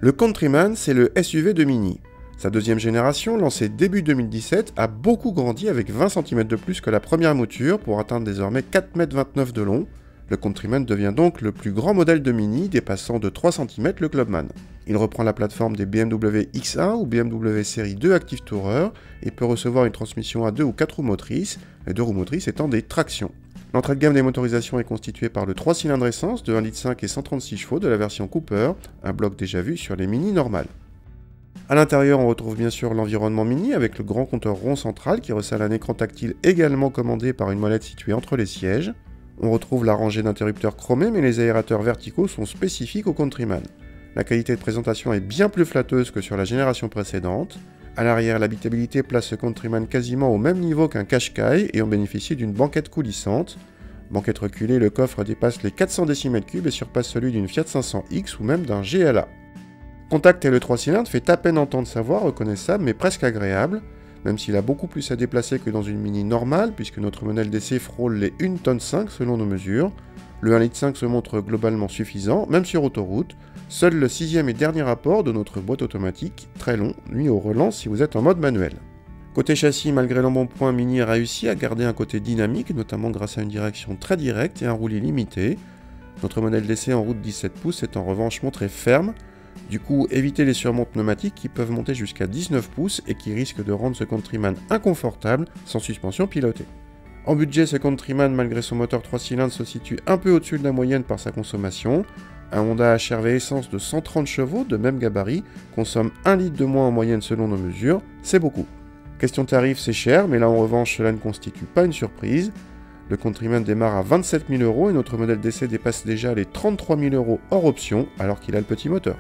Le Countryman, c'est le SUV de Mini. Sa deuxième génération, lancée début 2017, a beaucoup grandi avec 20 cm de plus que la première mouture pour atteindre désormais 4,29 m de long. Le Countryman devient donc le plus grand modèle de Mini, dépassant de 3 cm le Clubman. Il reprend la plateforme des BMW X1 ou BMW Série 2 Active Tourer et peut recevoir une transmission à 2 ou 4 roues motrices, les 2 roues motrices étant des tractions. L'entrée de gamme des motorisations est constituée par le 3 cylindres essence de 1,5 litre et 136 chevaux de la version Cooper, un bloc déjà vu sur les Mini normales. A l'intérieur, on retrouve bien sûr l'environnement Mini avec le grand compteur rond central qui recèle un écran tactile également commandé par une molette située entre les sièges. On retrouve la rangée d'interrupteurs chromés, mais les aérateurs verticaux sont spécifiques au Countryman. La qualité de présentation est bien plus flatteuse que sur la génération précédente. À l'arrière, l'habitabilité place ce Countryman quasiment au même niveau qu'un Qashqai et on bénéficie d'une banquette coulissante. Banquette reculée, le coffre dépasse les 400 cm3 et surpasse celui d'une Fiat 500X ou même d'un GLA. Contact et le 3 cylindres fait à peine entendre sa voix, reconnaissable mais presque agréable, même s'il a beaucoup plus à déplacer que dans une Mini normale, puisque notre modèle d'essai frôle les 1,5 tonne selon nos mesures. Le 1,5 litre se montre globalement suffisant, même sur autoroute. Seul le 6e et dernier apport de notre boîte automatique, très long, nuit au relance si vous êtes en mode manuel. Côté châssis, malgré l'embonpoint, Mini a réussi à garder un côté dynamique, notamment grâce à une direction très directe et un roulis limité. Notre modèle d'essai en route 17 pouces est en revanche montré ferme. Du coup, évitez les surmontes pneumatiques qui peuvent monter jusqu'à 19 pouces et qui risquent de rendre ce Countryman inconfortable sans suspension pilotée. En budget, ce Countryman, malgré son moteur 3 cylindres, se situe un peu au-dessus de la moyenne par sa consommation. Un Honda HR-V essence de 130 chevaux, de même gabarit, consomme 1 litre de moins en moyenne selon nos mesures, c'est beaucoup. Question tarif, c'est cher, mais là en revanche, cela ne constitue pas une surprise. Le Countryman démarre à 27 000 € et notre modèle d'essai dépasse déjà les 33 000 € hors option, alors qu'il a le petit moteur.